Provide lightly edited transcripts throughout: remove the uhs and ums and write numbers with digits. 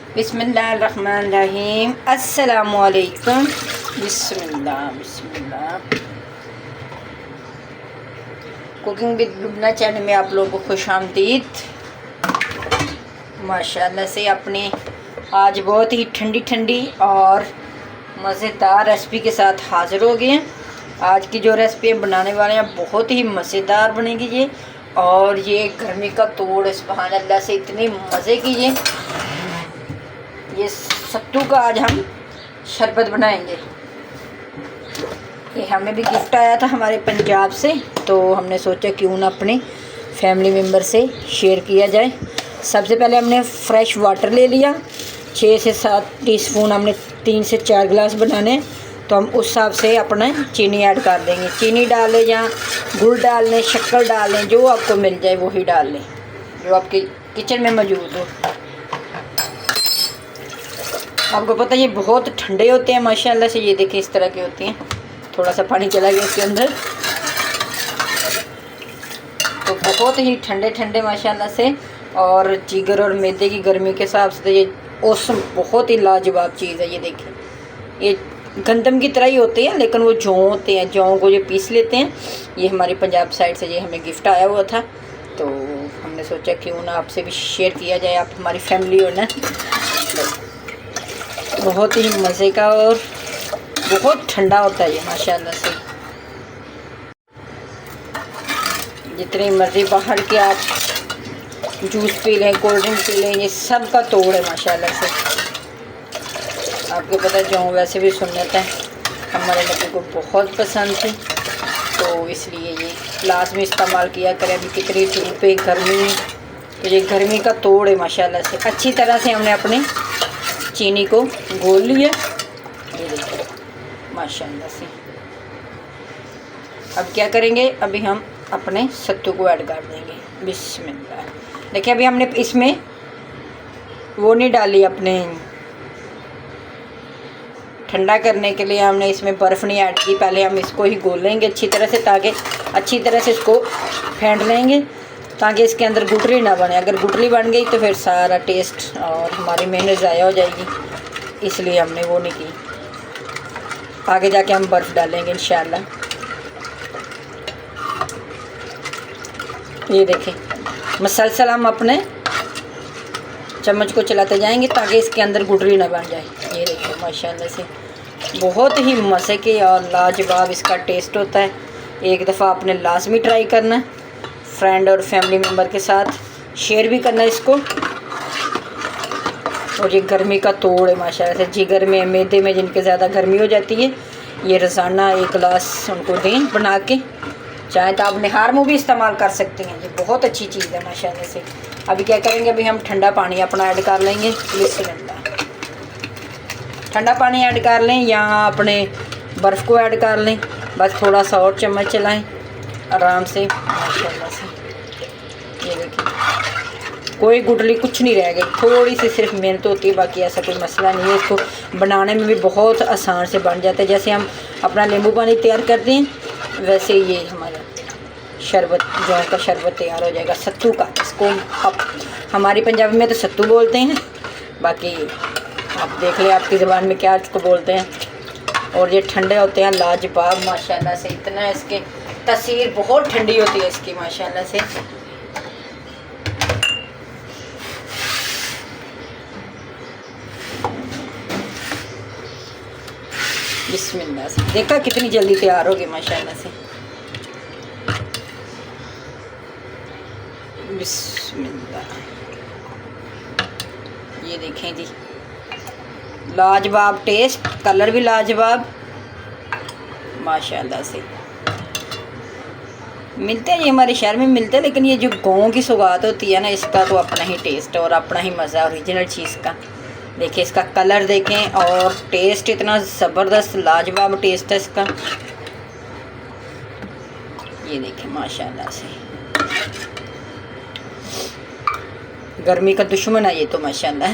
बिस्मिल्लाहिर्रहमानिर्रहीम। अस्सलामुअलैकुम। बिस्मिल्लाह बिस्मिल्लाह। Cooking with Lubna channel में आप लोगों को खुशामदीद। माशाल्लाह से अपने आज बहुत ही ठंडी ठंडी और मज़ेदार रेसिपी के साथ हाज़िर हो गए हैं। आज की जो रेसिपी बनाने वाले हैं बहुत ही मज़ेदार बनेगी ये, और ये गर्मी का तोड़ सुभान अल्लाह से इतनी मज़े की ये सत्तू का आज हम शरबत बनाएंगे। ये हमें भी गिफ्ट आया था हमारे पंजाब से, तो हमने सोचा क्यों ना अपने फैमिली मेम्बर से शेयर किया जाए। सबसे पहले हमने फ्रेश वाटर ले लिया, 6 से 7 टीस्पून, हमने 3 से 4 गिलास बनाने, तो हम उस हिसाब से अपना चीनी ऐड कर देंगे। चीनी डाल लें या गुड़ डाल लें, शक्कर डाल लें, जो आपको मिल जाए वही डाल लें, जो आपके किचन में मौजूद हो। आपको पता है ये बहुत ठंडे होते हैं माशाल्लाह से। ये देखिए इस तरह के होते हैं। थोड़ा सा पानी चला गया इसके अंदर, तो बहुत ही ठंडे ठंडे माशाल्लाह से। और जिगर और मैदे की गर्मी के हिसाब से तो ये औसम बहुत ही लाजवाब चीज़ है। ये देखिए ये गंदम की तरह ही होते हैं, लेकिन वो जौ होते हैं, जौ को जो पीस लेते हैं। ये हमारी पंजाब साइड से ये हमें गिफ्ट आया हुआ था, तो हमने सोचा क्यों ना आपसे भी शेयर किया जाए। आप हमारी फैमिली हो ना। बहुत ही मज़े का और बहुत ठंडा होता है ये माशाल्लाह से। जितनी मर्ज़ी बाहर के आप जूस पी लें, कोल्ड ड्रिंक पी लें, ये सब का तोड़ है माशाल्लाह से। आपको पता है जौ वैसे भी सुन्नत है, हमारे नबी को बहुत पसंद थी, तो इसलिए ये लाजमी इस्तेमाल किया करें। अभी कितनी धूप है, गर्मी, तो ये गर्मी का तोड़ है माशाल्लाह से। अच्छी तरह से हमने अपने चीनी को घोल लिया, ये देखिए माशाल्लाह से। अब क्या करेंगे, अभी हम अपने सत्तू को ऐड कर देंगे। बिस्मिल्लाह। देखिए अभी हमने इसमें वो नहीं डाली, अपने ठंडा करने के लिए हमने इसमें बर्फ़ नहीं ऐड की। पहले हम इसको ही घोल लेंगे अच्छी तरह से, ताकि अच्छी तरह से इसको फेंट लेंगे, ताकि इसके अंदर गुठली ना बने। अगर गुठली बन गई तो फिर सारा टेस्ट और हमारी मेहनत ज़ाया हो जाएगी, इसलिए हमने वो नहीं की। आगे जाके हम बर्फ़ डालेंगे इंशाल्लाह। ये देखें मसलसल हम अपने चम्मच को चलाते जाएंगे ताकि इसके अंदर गुठली ना बन जाए। ये देखिए माशाल्लाह से बहुत ही मज़े के और लाजवाब इसका टेस्ट होता है। एक दफ़ा आपने लाजमी ट्राई करना है, फ्रेंड और फैमिली मेम्बर के साथ शेयर भी करना है इसको। और ये गर्मी का तोड़ है माशाल्लाह से। जिगर में, मैदे में जिनके ज़्यादा गर्मी हो जाती है, ये रोज़ाना 1 गिलास उनको दें बना के। चाहे तो आप निहार में भी इस्तेमाल कर सकते हैं, ये बहुत अच्छी चीज़ है माशाल्लाह से। अभी क्या करेंगे, अभी हम ठंडा पानी अपना ऐड कर लेंगे। बिस्मिल्लाह। ठंडा पानी ऐड कर लें या अपने बर्फ़ को ऐड कर लें, बस थोड़ा सा और चम्मच चलाएं आराम से माशाल्लाह से। ये देखिए कोई गुठली कुछ नहीं रह गई, थोड़ी सी सिर्फ मेहनत होती है, बाकी ऐसा कोई मसला नहीं है। इसको बनाने में भी बहुत आसान से बन जाता है। जैसे हम अपना नींबू पानी तैयार करते हैं, वैसे ये हमारा शरबत, जौ का शरबत तैयार हो जाएगा सत्तू का। इसको आप हमारी पंजाबी में तो सत्तू बोलते हैं, बाकी आप देख लें आपकी ज़बान में क्या इसको बोलते हैं। और ये ठंडे होते हैं लाजवाब माशाल्लाह से। इतना इसके तासीर बहुत ठंडी होती है इसकी माशाल्लाह से। बिस्मिल्लाह से देखा कितनी जल्दी तैयार हो गई माशाल्लाह से। बिस्मिल्लाह। ये देखें जी लाजवाब टेस्ट, कलर भी लाजवाब माशाल्लाह से। मिलते हैं ये हमारे शहर में मिलते हैं, लेकिन ये जो गाँव की सौगात होती है ना, इसका तो अपना ही टेस्ट और अपना ही मज़ा ओरिजिनल चीज़ का। देखिए इसका कलर देखें और टेस्ट इतना ज़बरदस्त लाजवाब टेस्ट है इसका। ये देखें माशाल्लाह से गर्मी का दुश्मन है ये तो माशाल्लाह।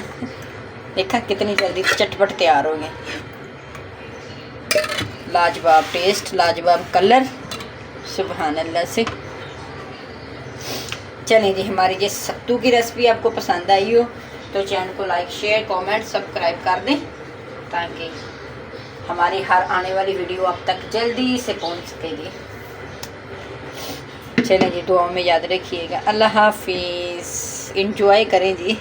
देखा कितनी जल्दी चटपट तैयार हो गए। लाजवाब टेस्ट, लाजवाब कलर, सुभान अल्लाह से। चलें जी, हमारी ये सत्तू की रेसिपी आपको पसंद आई हो तो चैनल को लाइक शेयर कमेंट सब्सक्राइब कर दें ताकि हमारी हर आने वाली वीडियो आप तक जल्दी से पहुंच सकेगी। चलें जी, दुआओं में याद रखिएगा। अल्लाह हाफिज़। इंजॉय करें जी।